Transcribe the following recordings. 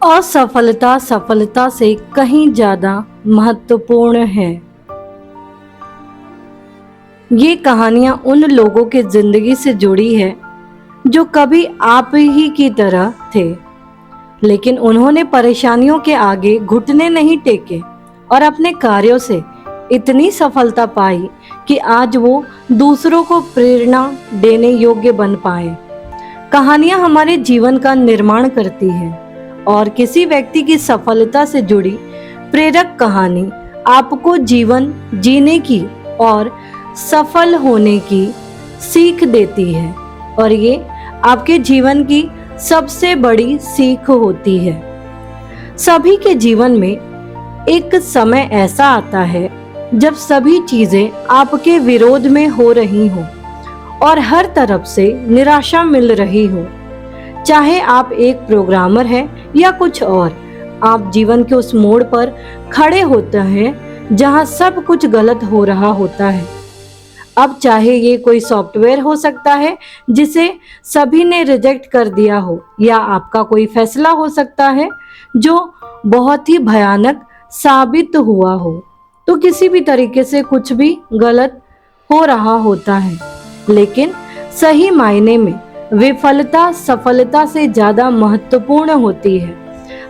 असफलता सफलता से कहीं ज्यादा महत्वपूर्ण है। ये कहानियां उन लोगों के जिंदगी से जुड़ी है जो कभी आप ही की तरह थे, लेकिन उन्होंने परेशानियों के आगे घुटने नहीं टेके और अपने कार्यों से इतनी सफलता पाई कि आज वो दूसरों को प्रेरणा देने योग्य बन पाए। कहानियां हमारे जीवन का निर्माण करती है और किसी व्यक्ति की सफलता से जुड़ी प्रेरक कहानी आपको जीवन जीने की और सफल होने की सीख देती है, और ये आपके जीवन की सबसे बड़ी सीख होती है। सभी के जीवन में एक समय ऐसा आता है जब सभी चीजें आपके विरोध में हो रही हो और हर तरफ से निराशा मिल रही हो। चाहे आप एक प्रोग्रामर हैं या कुछ और, आप जीवन के उस मोड़ पर खड़े होते हैं जहां सब कुछ गलत हो रहा होता है। अब चाहे ये कोई सॉफ्टवेयर हो सकता है जिसे सभी ने रिजेक्ट कर दिया हो, या आपका कोई फैसला हो सकता है जो बहुत ही भयानक साबित हुआ हो। तो किसी भी तरीके से कुछ भी गलत हो रहा होता है, लेकिन सही मायने में विफलता सफलता से ज्यादा महत्वपूर्ण होती है।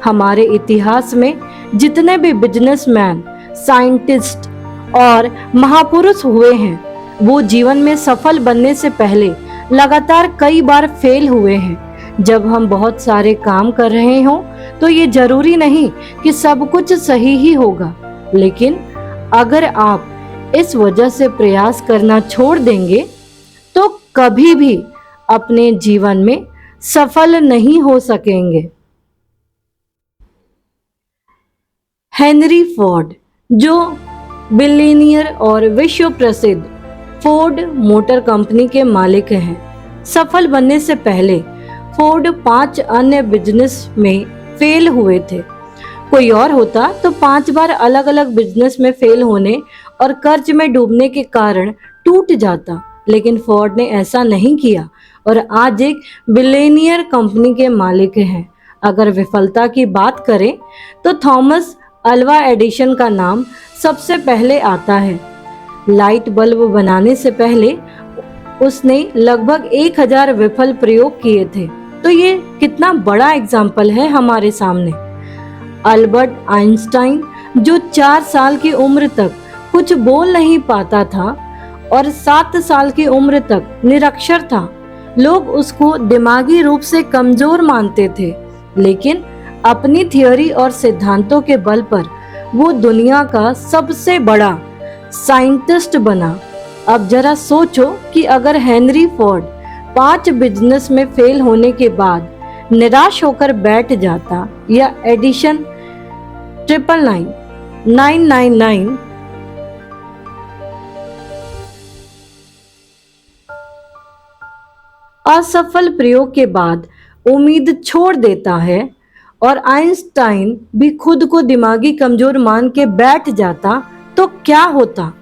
हमारे इतिहास में जितने भी बिजनेसमैन, साइंटिस्ट और महापुरुष हुए हैं, वो जीवन में सफल बनने से पहले लगातार कई बार फेल हुए हैं। जब हम बहुत सारे काम कर रहे हों तो ये जरूरी नहीं कि सब कुछ सही ही होगा, लेकिन अगर आप इस वजह से प्रयास करना छोड़ देंगे तो कभी भी अपने जीवन में सफल नहीं हो सकेंगे। हेनरी फोर्ड, जो बिलियनियर और विश्व प्रसिद्ध फोर्ड मोटर कंपनी के मालिक हैं, सफल बनने से पहले फोर्ड 5 अन्य बिजनेस में फेल हुए थे। कोई और होता तो 5 बार अलग अलग बिजनेस में फेल होने और कर्ज में डूबने के कारण टूट जाता, लेकिन फोर्ड ने ऐसा नहीं किया और आज एक बिलियनियर कंपनी के मालिक हैं। अगर विफलता की बात करें तो थॉमस अल्वा एडिसन का नाम सबसे पहले आता है। लाइट बल्ब बनाने से पहले उसने लगभग 1000 विफल प्रयोग किए थे। तो ये कितना बड़ा एग्जाम्पल है हमारे सामने। अल्बर्ट आइंस्टाइन, जो 4 साल की उम्र तक कुछ बोल नहीं पाता था और 7 साल की उम्र तक निरक्षर था, लोग उसको दिमागी रूप से कमजोर मानते थे, लेकिन अपनी थियोरी और सिद्धांतों के बल पर वो दुनिया का सबसे बड़ा साइंटिस्ट बना। अब जरा सोचो कि अगर हेनरी फोर्ड 5 बिजनेस में फेल होने के बाद निराश होकर बैठ जाता, या एडिशन 999 असफल प्रयोग के बाद उम्मीद छोड़ देता है, और आइंस्टाइन भी खुद को दिमागी कमजोर मान के बैठ जाता, तो क्या होता?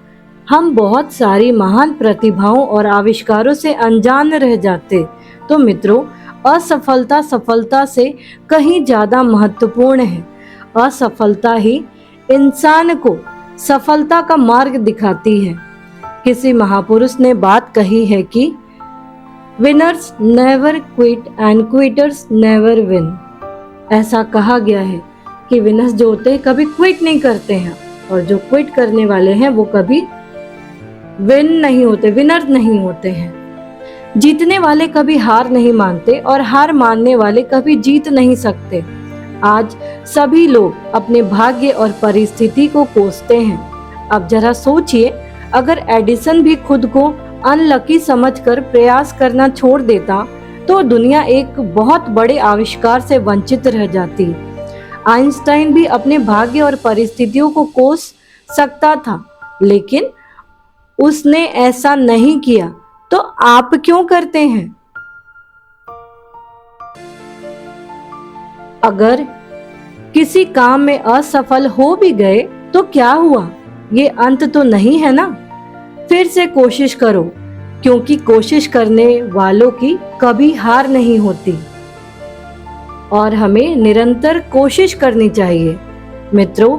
हम बहुत सारी महान प्रतिभाओं और आविष्कारों से अनजान रह जाते। तो मित्रों, असफलता सफलता से कहीं ज्यादा महत्वपूर्ण है। असफलता ही इंसान को सफलता का मार्ग दिखाती है। किसी महापुरुष ने बात कही है कि winners never quit and quitters never win. ऐसा कहा गया है कि विनर्स जो होते हैं कभी क्विट नहीं करते हैं, और जो क्विट करने वाले हैं वो कभी विन नहीं होते, विनर नहीं होते हैं। जीतने वाले कभी हार नहीं मानते और हार मानने वाले कभी जीत नहीं सकते। आज सभी लोग अपने भाग्य और परिस्थिति को कोसते हैं। अब जरा सोचिए, अगर एडिसन भी खुद को अनलकी समझकर प्रयास करना छोड़ देता तो दुनिया एक बहुत बड़े आविष्कार से वंचित रह जाती। आइंस्टाइन भी अपने भाग्य और परिस्थितियों को कोस सकता था, लेकिन उसने ऐसा नहीं किया। तो आप क्यों करते हैं? अगर किसी काम में असफल हो भी गए तो क्या हुआ? ये अंत तो नहीं है ना। फिर से कोशिश करो, क्योंकि कोशिश करने वालों की कभी हार नहीं होती। और हमें निरंतर कोशिश करनी चाहिए। मित्रों,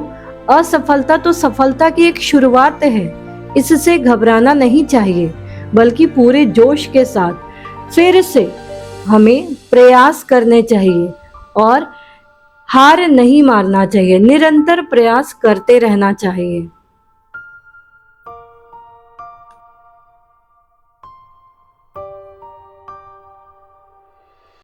असफलता तो सफलता की एक शुरुआत है। इससे घबराना नहीं चाहिए, बल्कि पूरे जोश के साथ फिर से हमें प्रयास करने चाहिए और हार नहीं मानना चाहिए, निरंतर प्रयास करते रहना चाहिए।